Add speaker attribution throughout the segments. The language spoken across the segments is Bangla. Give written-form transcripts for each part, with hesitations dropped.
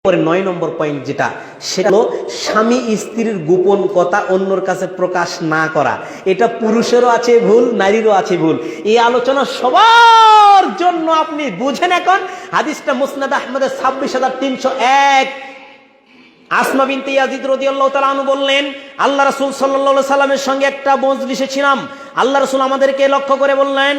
Speaker 1: পরে 9 নম্বর পয়েন্ট যেটা, সেটা হলো স্বামী স্ত্রীর গোপন কথা অন্যর কাছে প্রকাশ না করা। এটা পুরুষেরও আছে ভুল, নারীরও আছে ভুল। এই আলোচনা সবার জন্য আপনি বুঝেন। এখন হাদিসটা মুসনাদ আহমদের 26,301। আসমা বিনতে ইয়াজিদ রাদিয়াল্লাহু তাআলা আনহু বললেন, আল্লাহ রাসূল সাল্লাল্লাহু আলাইহি সাল্লামের সঙ্গে একটা মজলিসে ছিলাম। আল্লাহ রাসূল আমাদেরকে লক্ষ্য করে বললেন,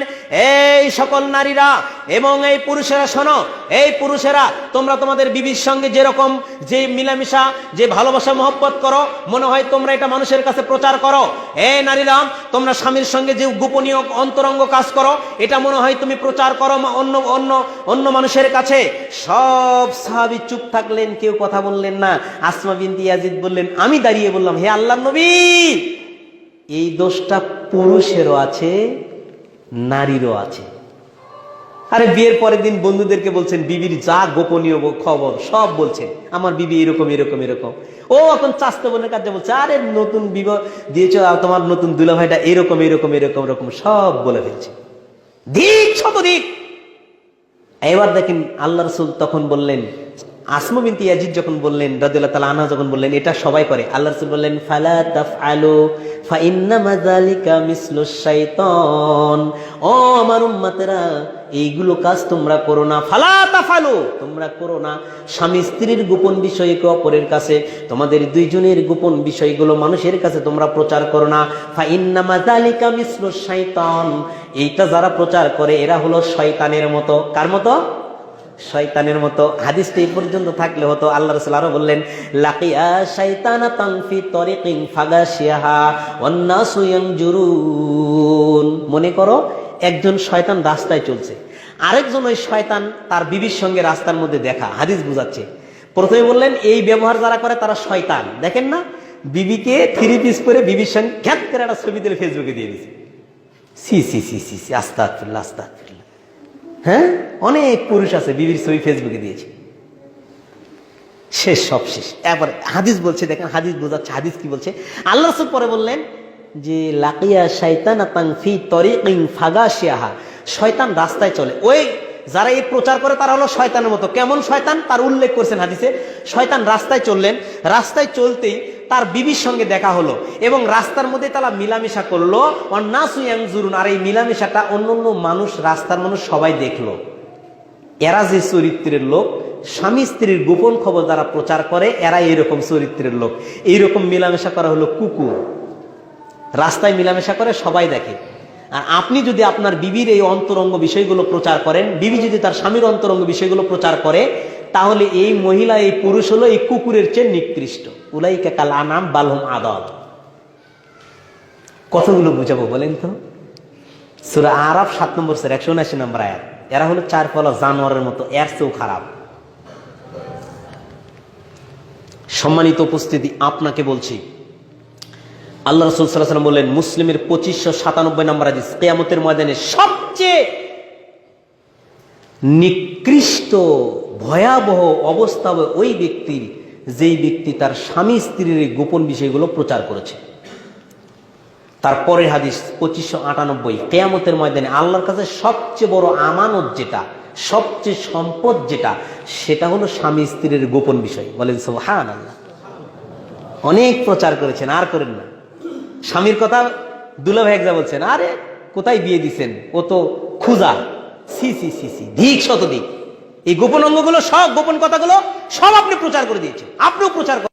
Speaker 1: এই সকল নারীরা এবং এই পুরুষেরা শোনো, এই পুরুষেরা তোমরা তোমাদের বিবির সঙ্গে যেরকম যে মিলামিশা, যে ভালোবাসা মহব্বত করো, মনে হয় তোমরা এটা মানুষের কাছে প্রচার করো। এই নারীরা তোমরা স্বামীর সঙ্গে যে গোপনীয় অন্তরঙ্গ কাজ করো, এটা মনে হয় তুমি প্রচার করো অন্য অন্য অন্য মানুষের কাছে। সব সাহাবী চুপ থাকলেন, কেউ কথা বললেন না। আসমা বিনতে ইয়াজিদ বললেন, আমি দাঁড়িয়ে বললাম, হে আল্লাহর নবী, এই দোষটা পুরুষেরও আছে, নারীরও আছে। আরে বিয়ের পরের দিন বন্ধুদেরকে বলছেন বিবির যা গোপনীয় খবর সব বলছেন, আমার বিবি এরকম এরকম এরকম। ও এখন চাস্তে বোনের কাছে বলছে, আরে নতুন বিবাহ দিয়েছ, তোমার নতুন দুলাভাইটা এরকম এরকম এরকম এরকম সব বলে ফেলছে, দিক শত দিক। এবার দেখেন আল্লাহ রাসূল তখন বললেন, আসমা বিনতে ইয়াজিদ যখন বললেন রাদিয়াল্লাহু তাআলা আনহা যখন বললেন এটা সবাই করে, আল্লাহ রাসূল বললেন, ফালা তাফআলু ফাইন্নামা যালিকা মিসলুশ শাইতান। ও আমার উম্মতেরা, এইগুলো কাজ তোমরা করো না। ফালা তাফআলু, তোমরা করো না। স্বামী স্ত্রীর গোপন বিষয় একে অপরের কাছে, তোমাদের দুইজনের গোপন বিষয়গুলো মানুষের কাছে তোমরা প্রচার করো না। ফাইন্নামা যালিকা মিসলুশ শাইতান, এইটা যারা প্রচার করে এরা হলো শয়তানের মতো। কার মতো? শয়তানের মতো। হাদিসটা এই পর্যন্ত থাকলে হতো। আল্লাহ রাসূল আরো বললেন, লাকিয়া শাইতানাতান ফি তরিকিন ফাগাশিয়াহা ওয়ান নাসু ইয়ানজুরুন। মনে করো একজন শয়তান রাস্তায় চলছে, আরেকজন ওই শয়তান তার বিবির সঙ্গে রাস্তার মধ্যে দেখা। হাদিস বুঝাচ্ছে, প্রথমে বললেন এই ব্যবহার যারা করে তারা শয়তান। দেখেন না, বিবিকে 3 পিস করে বিবির সঙ্গে ঘ্যাত করে একটা ছবি দিলে ফেসবুকে দিয়ে দিছে। সি সি সি সি সি, আস্তাগফিরুল্লাহ আস্তাগফিরুল্লাহ। হ্যাঁ, অনেক পুরুষ আছে বিবির ছবি ফেসবুকে দিয়েছে। শেষ, সব শেষ। এবার হাদিস বলছে, দেখেন হাদিস বোঝাচ্ছে। হাদিস কি বলছে? আল্লাহ রাসূল পরে বললেন যে লাকিয়া শাইতানাতান ফি তরিকিন ফাগাশিয়াহা, শয়তান রাস্তায় চলে। ওই যারা এই প্রচার করে তারা হলো শয়তানের মতো। কেমন শয়তান তার উল্লেখ করেছেন হাদিসে। শয়তান রাস্তায় চললেন, রাস্তায় চলতেই তার বিবির সঙ্গে দেখা হলো এবং রাস্তার মধ্যে তারা মিলামেশা করলো। ওয়ান্নাসু ইয়ানজুরুন, আর এই মিলামেশাটা অন্যান্য মানুষ, রাস্তার মানুষ সবাই দেখলো। এরা যে চরিত্রের লোক, স্বামী স্ত্রীর গোপন খবর যারা প্রচার করে, এরা এরকম চরিত্রের লোক। এইরকম মিলামেশা করা হলো কুকুর। রাস্তায় মিলামেশা করে সবাই দেখে। আর আপনি যদি আপনার বিবির এই অন্তরঙ্গ বিষয়গুলো প্রচার করেন, বিবি যদি তার স্বামীর অন্তরঙ্গ বিষয়গুলো প্রচার করে, তাহলে এই মহিলা, এই পুরুষ হলো এই কুকুরের চেয়ে নিকৃষ্ট। উলাইকা কাল আনাম বালহুম আদাল। কতগুলো বুঝাবো বলেন তো? সূরা আরাফ 7 নম্বর সূরা 179 নম্বর আয়াত। এরা হলো 4 পলা জানোয়ারের মতো, এর চেয়েও খারাপ। সম্মানিত উপস্থিতি, আপনাকে বলছি, আল্লাহ রাসূল সাল্লাল্লাহু আলাইহি ওয়াসাল্লাম বললেন, মুসলিমের 2597 নম্বর হাদিস, কিয়ামতের ময়দানে সবচেয়ে নিকৃষ্ট ভয়াবহ অবস্থা হবে ওই ব্যক্তির, যেই ব্যক্তি তার স্বামী স্ত্রীর গোপন বিষয়গুলো প্রচার করেছে। তারপরে হাদিস 2598, কিয়ামতের ময়দানে আল্লাহর কাছে সবচেয়ে বড় আমানত যেটা, সবচেয়ে সম্পদ যেটা, সেটা হলো স্বামী স্ত্রীর গোপন বিষয়। বলেন সুবহানাল্লাহ। অনেক প্রচার করেছেন, আর করেন না। স্বামীর কথা দুলাভাই একজা বলছেন, আরে কোথায় বিয়ে দিছেন, ও তো খুজা। সি সি সি সি, দিক শত দিক। এই গোপন অঙ্গগুলো সব, গোপন কথাগুলো সব আপনি প্রচার করে দিয়েছেন, আপনিও প্রচার